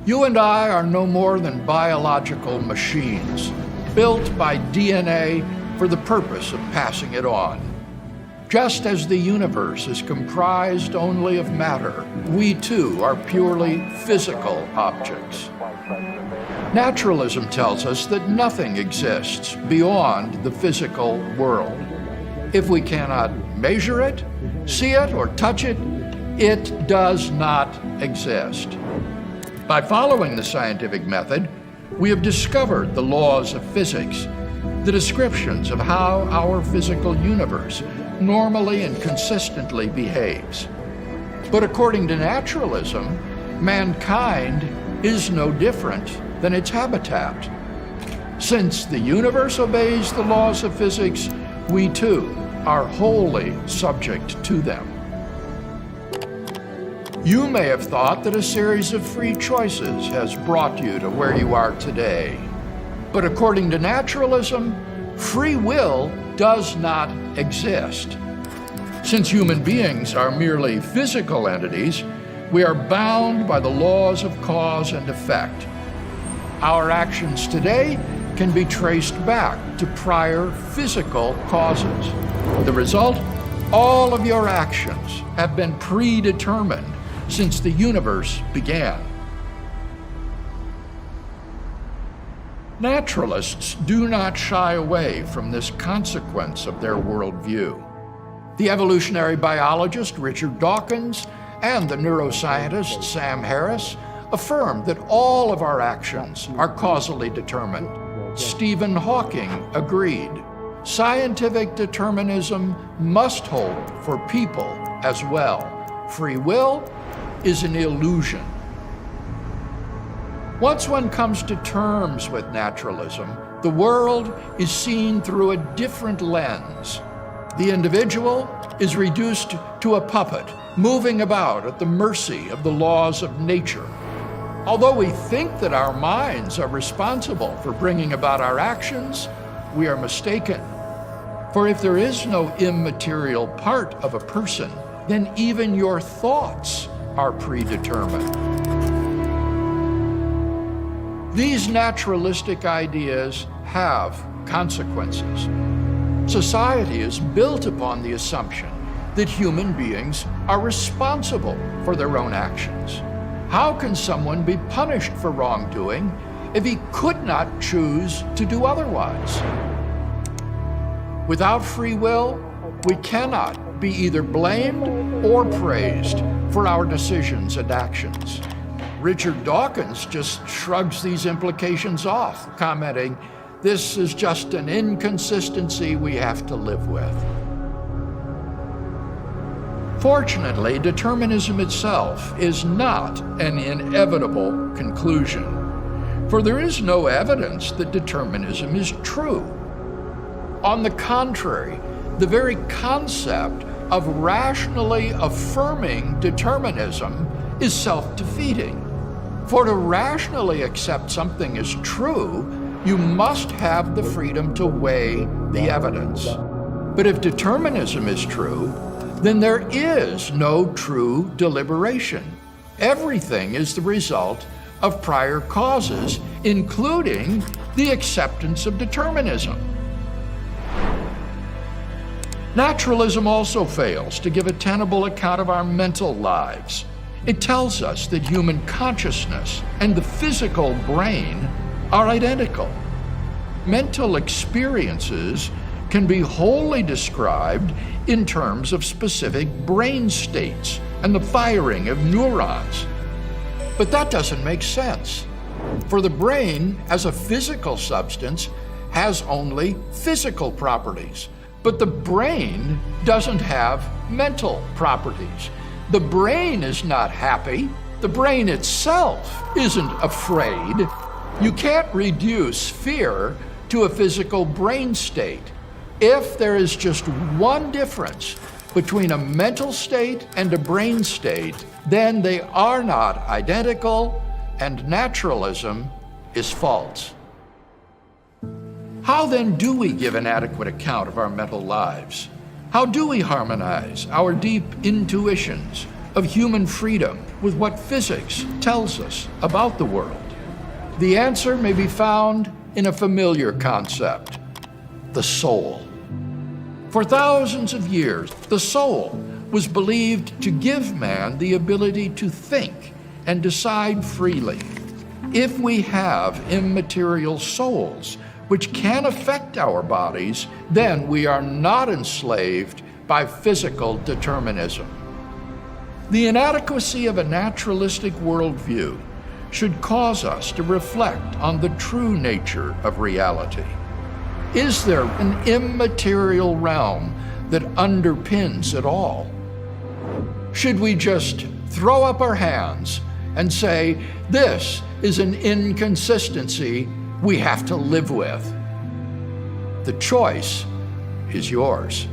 You and I are no more than biological machines, built by DNA for the purpose of passing it on. Just as the universe is comprised only of matter, we too are purely physical objects. Naturalism tells us that nothing exists beyond the physical world. If we cannot measure it, see it, or touch it, it does not exist. By following the scientific method, we have discovered the laws of physics, the descriptions of how our physical universe normally and consistently behaves. But according to naturalism, mankind is no different than its habitat. Since the universe obeys the laws of physics, we too are wholly subject to them. You may have thought that a series of free choices has brought you to where you are today. But according to naturalism, free will does not exist. Since human beings are merely physical entities, we are bound by the laws of cause and effect. Our actions today can be traced back to prior physical causes. The result, all of your actions have been predetermined since the universe began. Naturalists do not shy away from this consequence of their worldview. The evolutionary biologist Richard Dawkins and the neuroscientist Sam Harris affirmed that all of our actions are causally determined. Stephen Hawking agreed. Scientific determinism must hold for people as well. Free will is an illusion. Once one comes to terms with naturalism, the world is seen through a different lens. The individual is reduced to a puppet, moving about at the mercy of the laws of nature. Although we think that our minds are responsible for bringing about our actions, we are mistaken. For if there is no immaterial part of a person, then even your thoughts are predetermined. These naturalistic ideas have consequences. Society is built upon the assumption that human beings are responsible for their own actions. How can someone be punished for wrongdoing if he could not choose to do otherwise? Without free will, we cannot be either blamed or praised for our decisions and actions. Richard Dawkins just shrugs these implications off, commenting, "This is just an inconsistency we have to live with." Fortunately, determinism itself is not an inevitable conclusion, for there is no evidence that determinism is true. On the contrary, the very concept of rationally affirming determinism is self-defeating. For to rationally accept something as true, you must have the freedom to weigh the evidence. But if determinism is true, then there is no true deliberation. Everything is the result of prior causes, including the acceptance of determinism. Naturalism also fails to give a tenable account of our mental lives. It tells us that human consciousness and the physical brain are identical. Mental experiences can be wholly described in terms of specific brain states and the firing of neurons. But that doesn't make sense, for the brain, as a physical substance, has only physical properties. But the brain doesn't have mental properties. The brain is not happy. The brain itself isn't afraid. You can't reduce fear to a physical brain state. If there is just one difference between a mental state and a brain state, then they are not identical, and naturalism is false. How then do we give an adequate account of our mental lives? How do we harmonize our deep intuitions of human freedom with what physics tells us about the world? The answer may be found in a familiar concept, the soul. For thousands of years, the soul was believed to give man the ability to think and decide freely. If we have immaterial souls which can affect our bodies, then we are not enslaved by physical determinism. The inadequacy of a naturalistic worldview should cause us to reflect on the true nature of reality. Is there an immaterial realm that underpins it all? Should we just throw up our hands and say, this is an inconsistency we have to live with? The choice is yours.